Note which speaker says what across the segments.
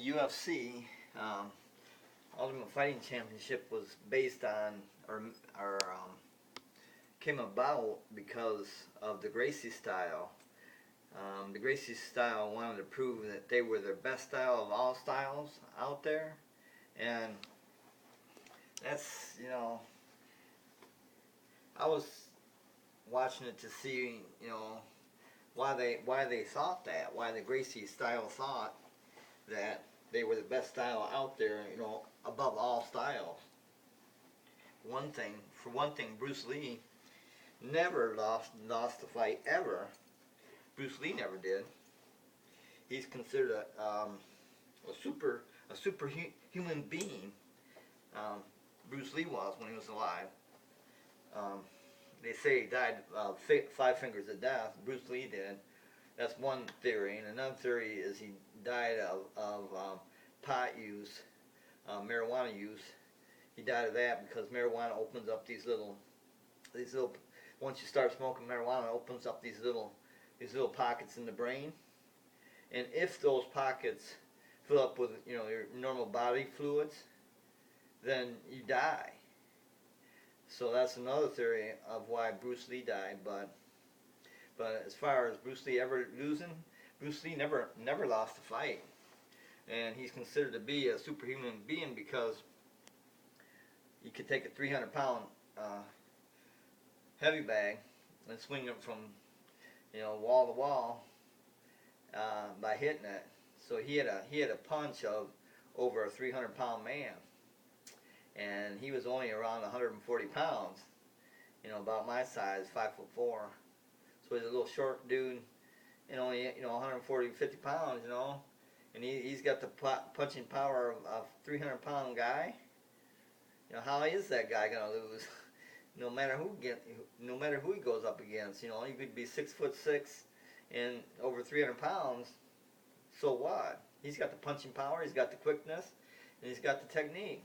Speaker 1: UFC Ultimate Fighting Championship was based on, or came about because of the Gracie style. The Gracie style wanted to prove that they were the best style of all styles out there, and that's, I was watching it to see, why they thought that, why the Gracie style thought that they were the best style out there, above all styles. For one thing, Bruce Lee never lost a fight ever. Bruce Lee never did. He's considered a superhuman being. Bruce Lee was when he was alive. They say he died 5 fingers of death. Bruce Lee did. That's one theory. And another theory is he died of pot use, marijuana use. He died of that because marijuana opens up these little. Once you start smoking marijuana, it opens up these little pockets in the brain. And if those pockets fill up with your normal body fluids, then you die. So that's another theory of why Bruce Lee died. But as far as Bruce Lee ever losing, Bruce Lee never lost a fight, and he's considered to be a superhuman being because he could take a 300-pound heavy bag and swing it from wall to wall by hitting it. So he had a punch of over a 300-pound man, and he was only around 140 pounds, about my size, 5'4". So he's a little short dude, and only 140, 50 pounds, and he's got the punching power of a 300-pound guy. How is that guy gonna lose? No matter who he goes up against, you could be 6'6" and over 300 pounds. So what? He's got the punching power, he's got the quickness, and he's got the technique.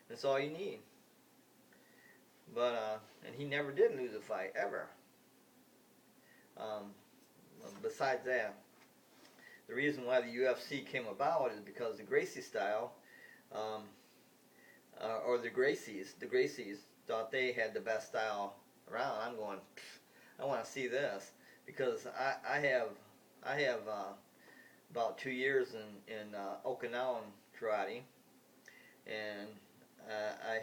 Speaker 1: That's all you need. But and he never did lose a fight ever. Besides that, the reason why the UFC came about is because the Gracie style, or the Gracies thought they had the best style around. I'm going, I want to see this because I have about 2 years in Okinawan karate, and I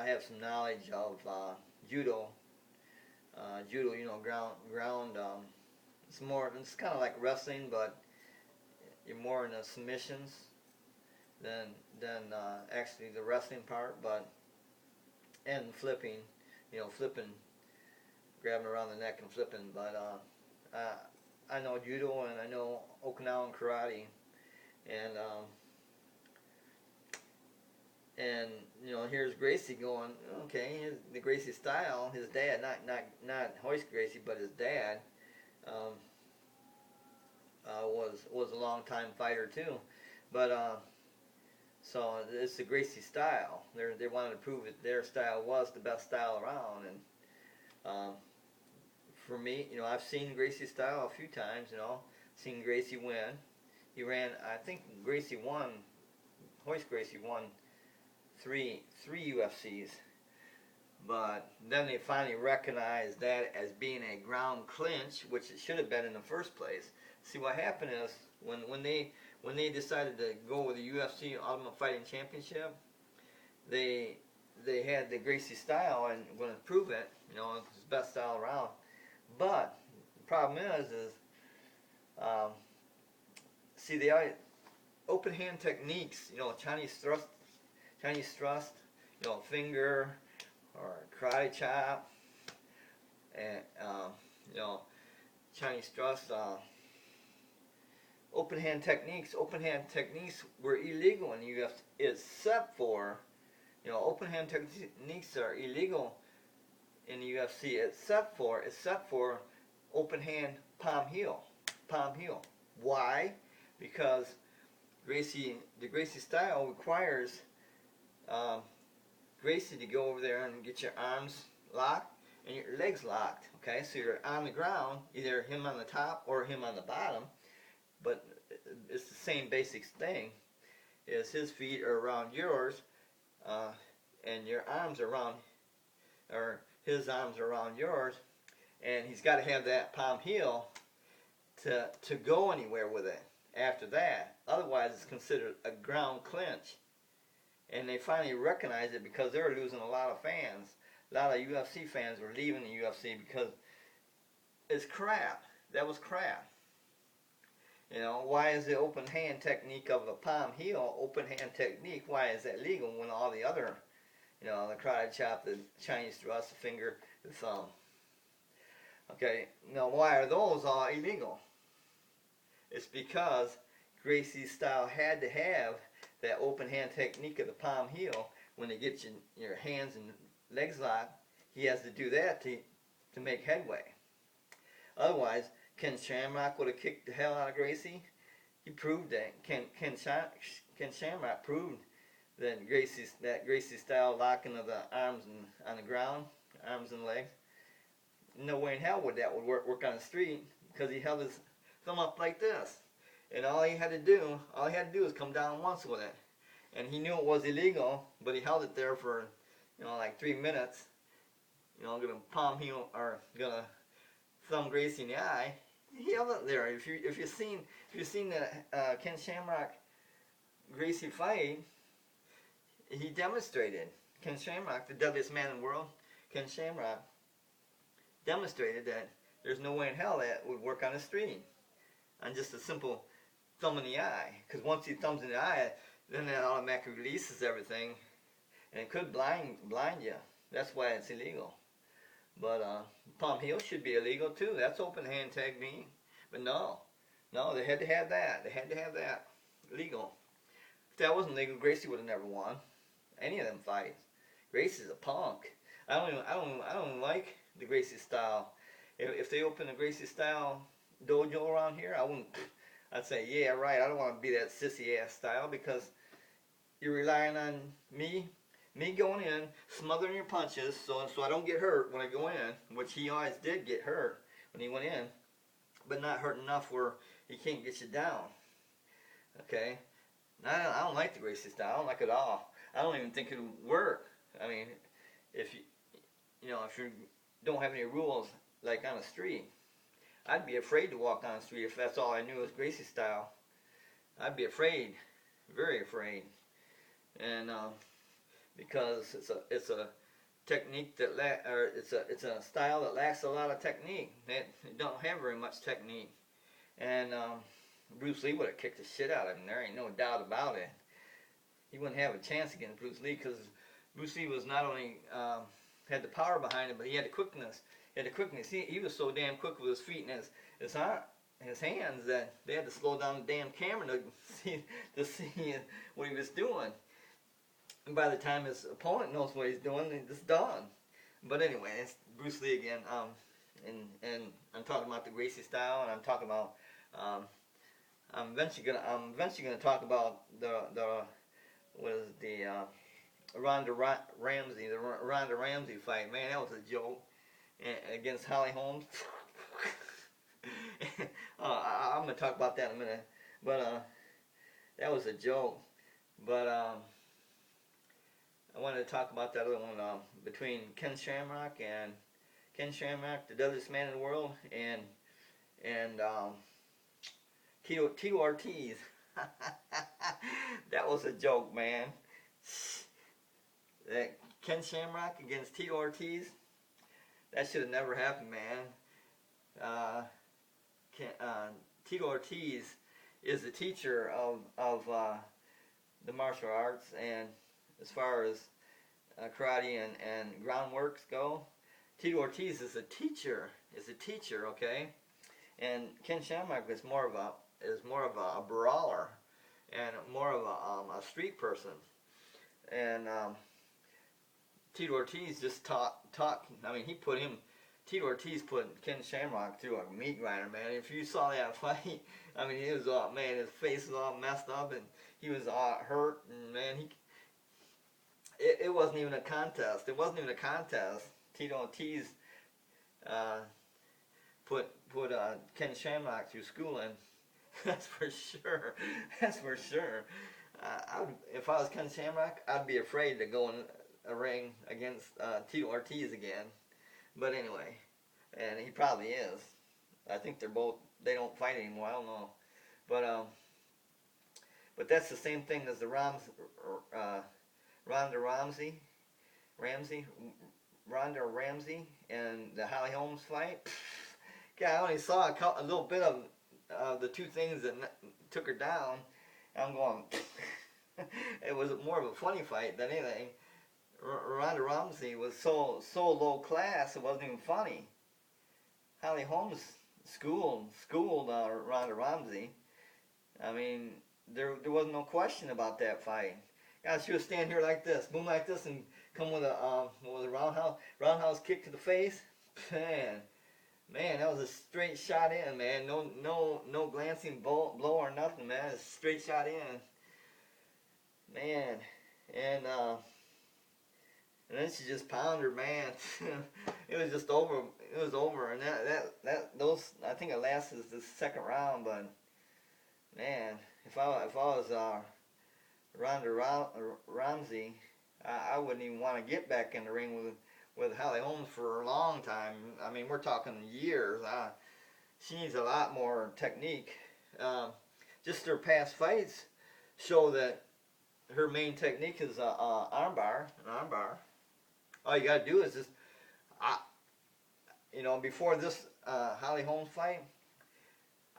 Speaker 1: have some knowledge of judo. Judo, ground. It's kind of like wrestling, but you're more in the submissions than actually the wrestling part. And flipping, grabbing around the neck and flipping. But I know judo and I know Okinawan karate, and here's Gracie going, okay, the Gracie style. His dad, not Hoist Gracie, but his dad was a long time fighter too. But so it's the Gracie style. They wanted to prove that their style was the best style around, and for me, I've seen Gracie style a few times. Seen Gracie win. He ran. I think Gracie won. Hoist Gracie won three UFCs, but then they finally recognized that as being a ground clinch, which it should have been in the first place. See, what happened is when they decided to go with the UFC Ultimate Fighting Championship, they had the Gracie style and going to prove it, it's the best style around. But the problem is see, the open hand techniques, Chinese thrust, finger or karate chop, and Chinese thrust, open hand techniques were illegal in the UFC, except for, open hand techniques are illegal in the UFC except for open hand palm heel. Why? Because the Gracie style requires Gracie to go over there and get your arms locked and your legs locked. Okay, so you're on the ground, either him on the top or him on the bottom. But it's the same basic thing. Is his feet are around yours, uh, and your arms are around, or his arms are around yours, and he's got to have that palm heel to go anywhere with it after that. Otherwise, it's considered a ground clinch. And they finally recognized it because they were losing a lot of fans. A lot of UFC fans were leaving the UFC because it's crap. That was crap. You know, why is the open hand technique of a palm heel, open hand technique, why is that legal when all the other, you know, the karate chop, the Chinese thrust, the finger, the thumb. Okay, now why are those all illegal? It's because Gracie's style had to have that open hand technique of the palm heel. When they get your hands and legs locked, he has to do that to make headway. Otherwise, Ken Shamrock would have kicked the hell out of Gracie. He proved that. Ken Shamrock proved that Gracie's style locking of the arms on the ground, arms and legs. No way in hell would that work on the street because he held his thumb up like this. And all he had to do is come down once with it. And he knew it was illegal, but he held it there for, you know, like 3 minutes. You know, gonna palm heel or gonna thumb Gracie in the eye. He held it there. If you've seen the Ken Shamrock Gracie fight, he demonstrated. Ken Shamrock, the deadliest man in the world, Ken Shamrock demonstrated that there's no way in hell that would work on the street on just a simple thumb in the eye. Because once he thumbs in the eye, then that automatically releases everything, and it could blind you. That's why it's illegal. But palm heel should be illegal too. That's open hand technique. But no, they had to have that. They had to have that legal. If that wasn't legal, Gracie would have never won any of them fights. Gracie's a punk. I don't like the Gracie style. If they open a Gracie style dojo around here, I'd say, yeah, right. I don't want to be that sissy ass style because you're relying on me going in, smothering your punches, so I don't get hurt when I go in, which he always did get hurt when he went in, but not hurt enough where he can't get you down. Okay, I don't like the Gracie style. I don't like it at all. I don't even think it would work. I mean, if you don't have any rules like on the street, I'd be afraid to walk on the street if that's all I knew was Gracie style. I'd be afraid, very afraid, and because it's a technique that it's a style that lacks a lot of technique. It don't have very much technique, and Bruce Lee would have kicked the shit out of him. There ain't no doubt about it. He wouldn't have a chance against Bruce Lee because Bruce Lee was not only had the power behind him, but he had the quickness. He was so damn quick with his feet and his hands that they had to slow down the damn camera to see what he was doing. And by the time his opponent knows what he's doing, it's done. But anyway, it's Bruce Lee again. And I'm talking about the Gracie style, and I'm talking about I'm eventually gonna talk about the Ronda Ramsey fight. Man, that was a joke against Holly Holmes. I'm gonna talk about that in a minute, but that was a joke. But I wanted to talk about that other one between Ken Shamrock, the deadliest man in the world, and Tito Ortiz. That was a joke, man. That Ken Shamrock against Tito Ortiz, that should have never happened, man. Tito Ortiz is the teacher of the martial arts, and as far as karate and groundworks go, Tito Ortiz is a teacher, okay? And Ken Shamrock is more of a brawler and more of a street person. And Tito Ortiz just taught. I mean, Tito Ortiz put Ken Shamrock through a meat grinder, man. If you saw that fight, I mean, he was all, man, his face was all messed up, and he was all hurt, and man, it wasn't even a contest. Tito Ortiz put Ken Shamrock through schooling, That's for sure. That's for sure. If I was Ken Shamrock, I'd be afraid to go in a ring against Tito Ortiz again. But anyway, and he probably is. I think they don't fight anymore. I don't know. But but that's the same thing as the uh, Ronda Ramsey, Ronda Ramsey, and the Holly Holmes fight. Yeah, I only saw a little bit of the two things that took her down. And I'm going. It was more of a funny fight than anything. Ronda Ramsey was so low class, it wasn't even funny. Holly Holmes schooled Ronda Ramsey. I mean, there wasn't no question about that fight. God, she was standing here like this, boom like this, and come with a what was a roundhouse kick to the face. Man, that was a straight shot in, man. No glancing blow or nothing, man. It's a straight shot in, man. And and then she just pounded her, man. It was just over. It was over, and those I think it lasted the second round, but man, if I was Ronda Ramsey, I wouldn't even want to get back in the ring with Holly Holmes for a long time. I mean, we're talking years. She needs a lot more technique. Just her past fights show that her main technique is an armbar. All you gotta do is just, before this Holly Holmes fight,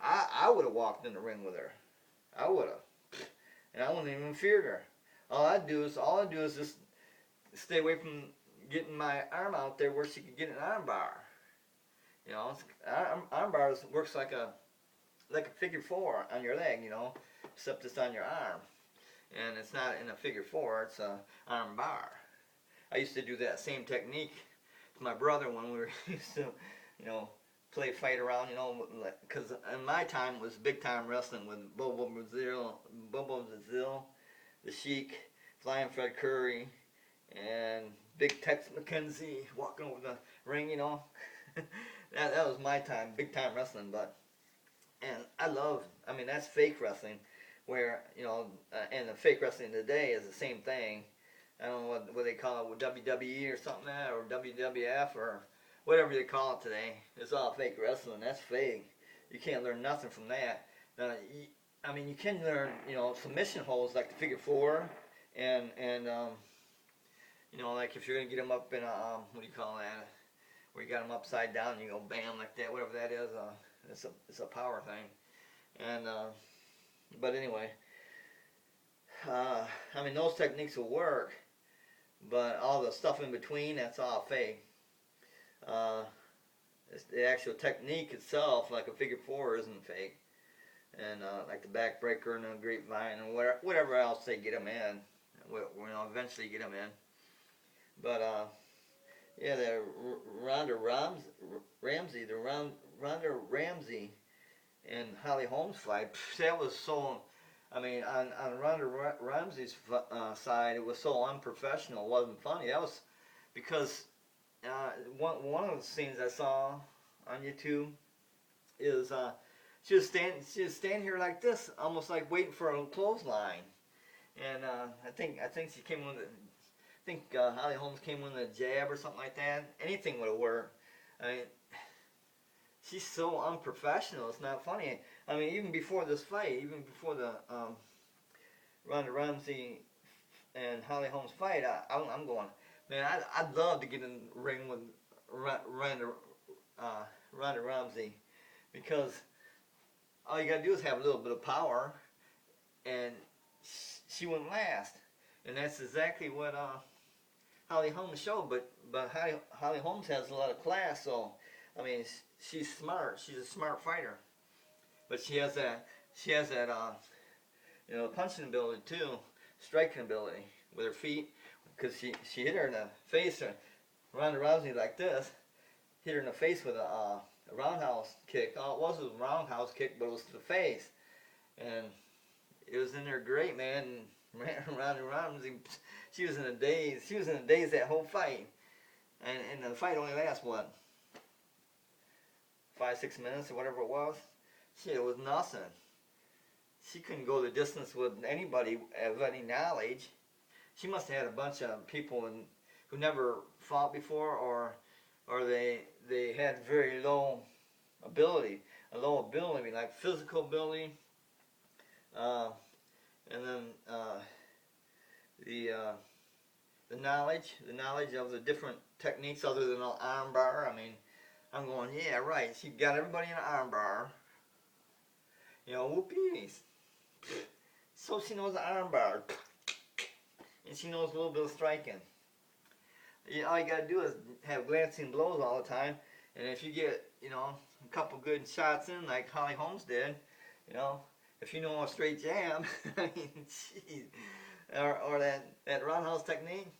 Speaker 1: I would have walked in the ring with her. I would have, and I wouldn't even feared her. All I do is just stay away from getting my arm out there where she could get an armbar. Armbar works like a figure four on your leg, except it's on your arm, and it's not in a figure four. It's a armbar. I used to do that same technique with my brother when we were used to, play fight around, because in my time it was big time wrestling with Bobo Brazil, the Sheik, Flying Fred Curry, and Big Tex McKenzie walking over the ring, that was my time, big time wrestling. And I mean that's fake wrestling, where and the fake wrestling today is the same thing. I don't know what they call it, WWE or something like that, or WWF or whatever they call it today. It's all fake wrestling. That's fake. You can't learn nothing from that. I mean, you can learn, submission holds like the figure four, and like if you're gonna get them up in a what do you call that? Where you got them upside down, and you go bam like that, whatever that is. It's a power thing, and but anyway, I mean those techniques will work. But all the stuff in between, that's all fake. The actual technique itself, like a figure four, isn't fake. And like the backbreaker and the grapevine and whatever else they get them in, eventually get them in. But yeah, the Ronda Ramsey and Holly Holmes fight, that was so. I mean, on Ronda Ramsey's side, it was so unprofessional. It wasn't funny. That was because one of the scenes I saw on YouTube is she was standing here like this, almost like waiting for a clothesline. And I think she came with Holly Holmes came with a jab or something like that. Anything would have worked. I mean, she's so unprofessional. It's not funny. I mean, even before this fight, even before the Ronda Ramsey and Holly Holmes fight, I'm going, man, I'd love to get in the ring with Ronda Ramsey, because all you gotta do is have a little bit of power, and she wouldn't last. And that's exactly what Holly Holmes showed. But Holly Holmes has a lot of class, so I mean, she's smart. She's a smart fighter. But she has that punching ability too, striking ability with her feet, because she hit her in the face. Ronda Rousey like this, hit her in the face with a roundhouse kick. All it was a roundhouse kick, but it was to the face, and it was in there great, man. And Ronda Rousey, she was in a daze. She was in a daze that whole fight, and the fight only lasts what, 5-6 minutes or whatever it was. Shit, it was nothing. she couldn't go the distance with anybody of any knowledge. She must have had a bunch of people who never fought before, or they had very low ability, like physical ability, uh, and then the uh, the knowledge of the different techniques other than an arm bar. I mean, I'm going, yeah, right. She got everybody in an arm bar. You know, whoopies. So she knows the arm bar, and she knows a little bit of striking. All you gotta do is have glancing blows all the time, and if you get, a couple good shots in, like Holly Holmes did, you know, if you know a straight jab, I mean, jeez, or that roundhouse technique.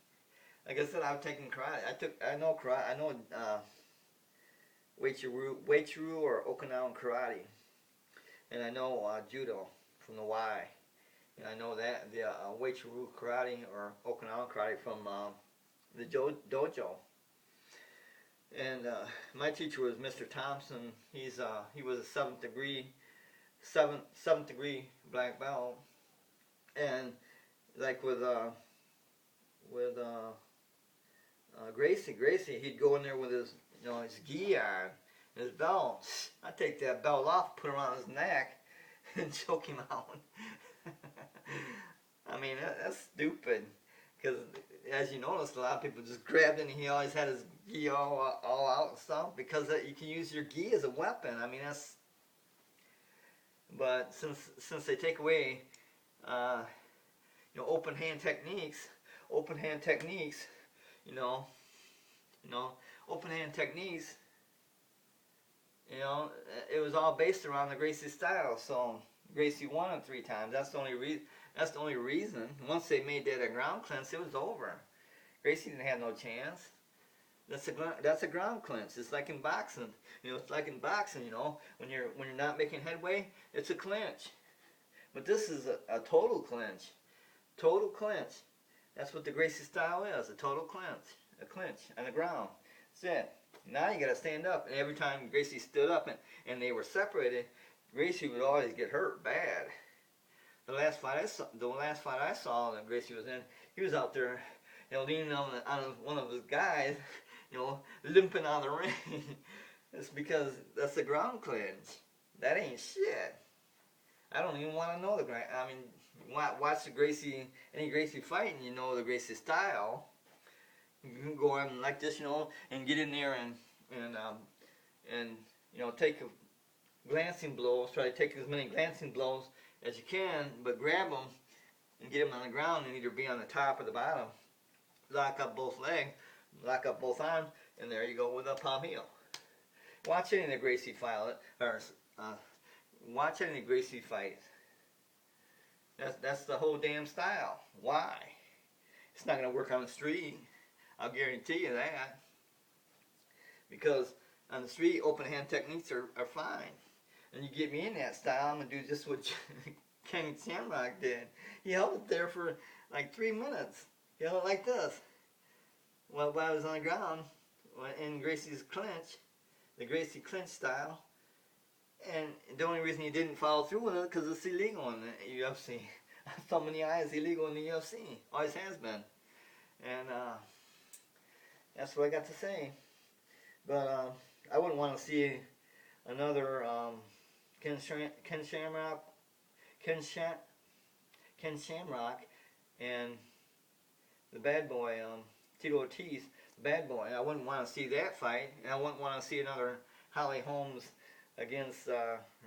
Speaker 1: Like I said, I've taken karate. I know karate. I know Waichuru or Okinawan karate, and I know judo from the Y. And I know that the Waichuru karate or Okinawan karate from the dojo. And my teacher was Mr. Thompson. He was a seventh degree black belt, and like with Gracie, he'd go in there with his his gi on, and his belt. I'd take that belt off, put it around his neck, and choke him out. I mean, that's stupid. Because as you noticed, a lot of people just grabbed it, and he always had his gi all out and stuff. Because you can use your gi as a weapon. I mean, that's. But since they take away, open hand techniques, open hand techniques, it was all based around the Gracie style. So Gracie won it 3 times. That's the only reason. That's the only reason. Once they made that a ground cleanse, it was over. Gracie didn't have no chance. That's a ground clinch. It's like in boxing. It's like in boxing. When you're not making headway, it's a clinch. But this is a total clinch. Total clinch. That's what the Gracie style is. A total clinch. A clinch on the ground. That's it. Now you got to stand up. And every time Gracie stood up and they were separated, Gracie would always get hurt bad. The last fight I saw that Gracie was in, he was out there, leaning on one of his guys, limping out of the ring. It's because that's the ground clinch. That ain't shit. I don't even want to know the ground. I mean, watch any Gracie fight, and you know the Gracie style. You can go in like this, and get in there and take glancing blows. Try to take as many glancing blows as you can, but grab them and get them on the ground and either be on the top or the bottom. Lock up both legs, lock up both arms, and there you go with a palm heel. Watch any of the Gracie watch any of the Gracie fights. That's the whole damn style. Why? It's not going to work on the street. I'll guarantee you that. Because on the street, open hand techniques are fine. And you get me in that style, I'm going to do just what Kenny Shamrock did. He held it there for like 3 minutes. He held it like this. While I was on the ground, in Gracie's clinch, the Gracie clinch style. And the only reason he didn't follow through with it because it's illegal in the UFC. So many eyes illegal in the UFC. Always has been. And that's what I got to say. But I wouldn't want to see another Ken Shamrock and the bad boy Tito Ortiz, the bad boy. I wouldn't want to see that fight, and I wouldn't want to see another Holly Holmes against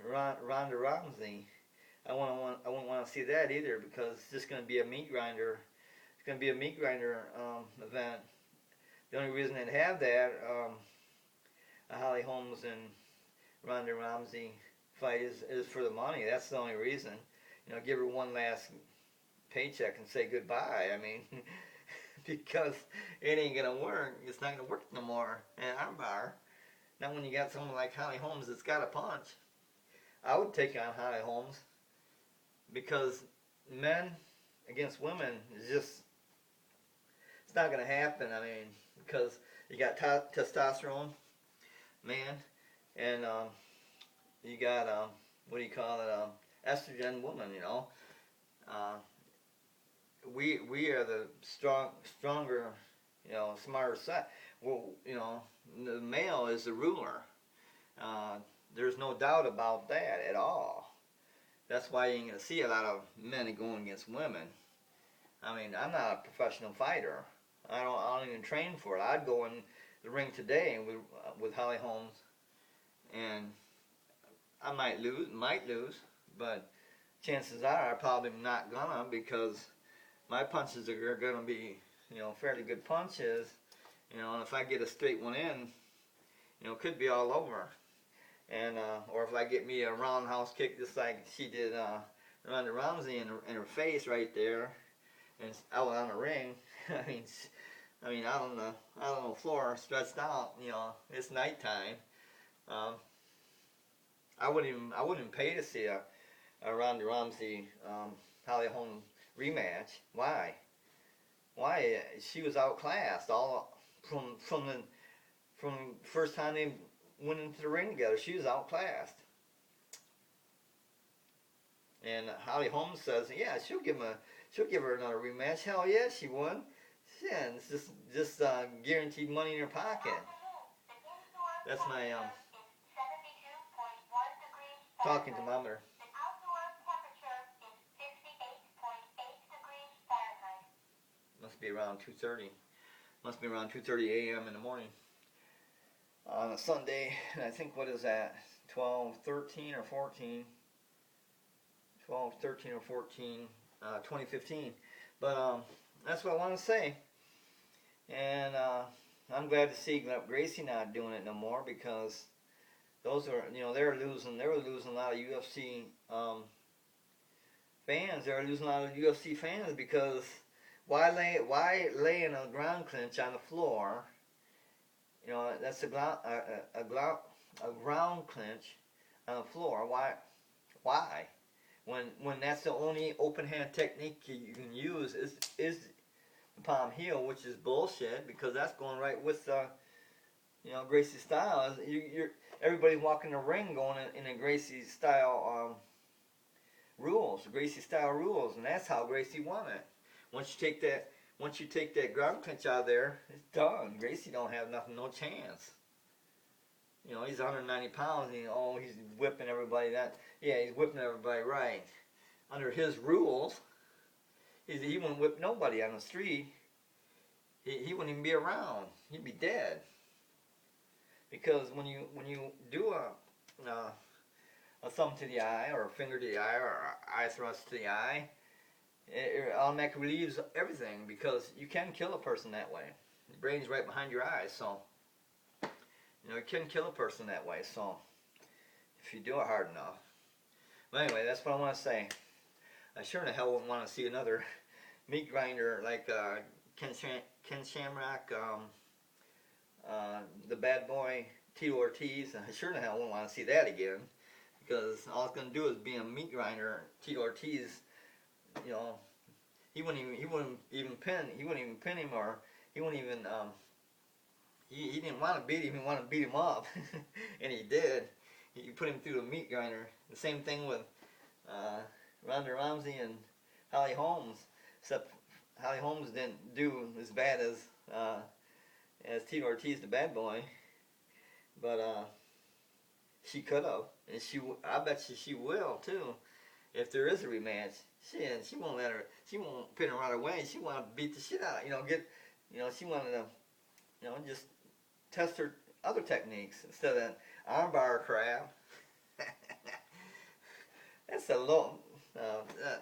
Speaker 1: Ronda Ramsey. I wouldn't want to see that either because it's just going to be a meat grinder. It's going to be a meat grinder event. The only reason they'd have that a Holly Holmes and Ronda Ramsey fight is for the money. That's the only reason. Give her one last paycheck and say goodbye. I mean, because it ain't gonna work. It's not gonna work no more in armbar. Not when you got someone like Holly Holmes that's got a punch. I would take on Holly Holmes because men against women is just it's not gonna happen. I mean, because you got testosterone, man, and you got what do you call it? estrogen woman, you know. Uh, we are the stronger, you know, smarter set. Well, you know, the male is the ruler. Uh, there's no doubt about that at all. That's why you ain't gonna see a lot of men going against women. I mean, I'm not a professional fighter. I don't even train for it. I'd go in the ring today with Holly Holmes, and I might lose, but chances are I probably not gonna, because my punches are gonna be, you know, fairly good punches, you know, and if I get a straight one in, you know, it could be all over. And or if I get me a roundhouse kick just like she did Ronda Ramsey in her face right there, and out on the ring. I mean, out on the floor, stretched out. You know, it's nighttime. Um, I wouldn't pay to see a Ronda Rousey Holly Holm rematch. Why? Why? She was outclassed all from first time they went into the ring together. She was outclassed. And Holly Holmes says, yeah, she'll give her another rematch. Hell yeah, she would. Yeah, and it's just guaranteed money in her pocket. That's my talking thermometer. Must be around 2:30. Must be around 2:30 a.m. in the morning on a Sunday. And I think, what is that? 12/13 or 14. 12/13 or 14, 2015. But that's what I want to say. And I'm glad to see Gracie not doing it no more, because those are, you know, they were losing a lot of UFC fans. They were losing a lot of UFC fans because why lay in a ground clinch on the floor? You know, that's a ground clinch on the floor. Why? When that's the only open hand technique you can use is the palm heel, which is bullshit, because that's going right with you know, Gracie style. You're everybody walking the ring going in a Gracie style Gracie style rules, and that's how Gracie won it. Once you take that ground clinch out of there, it's done. Gracie don't have nothing, no chance. You know, he's 190 pounds, and he's whipping everybody. He's whipping everybody right. Under his rules, he wouldn't whip nobody on the street. He wouldn't even be around. He'd be dead. Because when you do a thumb to the eye, or a finger to the eye, or eye thrust to the eye, it automatically relieves everything, because you can kill a person that way. The brain's right behind your eyes, so you know, you can kill a person that way. So if you do it hard enough. But anyway, that's what I want to say. I sure in the hell wouldn't want to see another meat grinder like Ken Shamrock, the bad boy Tito Ortiz. I sure in the hell wouldn't want to see that again, because all it's going to do is be a meat grinder. Tito Ortiz, you know, he wouldn't even pin him, or he wouldn't even he didn't want to beat him. He wanted to beat him up, and he did. He put him through the meat grinder. The same thing with Ronda Rousey and Holly Holmes, except Holly Holmes didn't do as bad as Tito Ortiz, the bad boy, but she could have, and I bet she will too, if there is a rematch. She won't she won't pin her right away. She want to beat the shit out, she wanted to, just test her other techniques instead of that armbar crap. That's a low.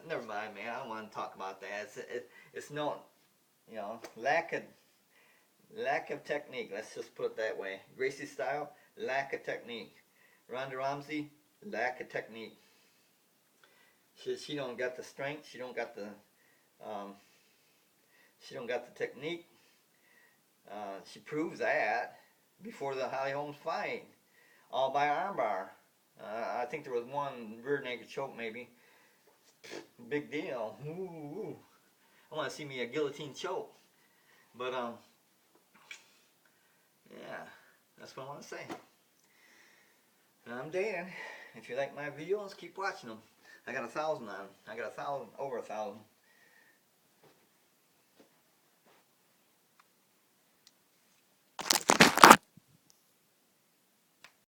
Speaker 1: Never mind, man. I don't want to talk about that. It's no, lack of technique. Let's just put it that way. Gracie style, lack of technique. Ronda Rousey, lack of technique. She don't got the strength. She don't got the technique. She proves that before the Holly Holmes fight, all by armbar. I think there was one rear naked choke, maybe. Big deal. Ooh. I want to see me a guillotine choke. But yeah, that's what I want to say. And I'm Dan. If you like my videos, keep watching them. I got 1,000 on. I got 1,000, over 1,000.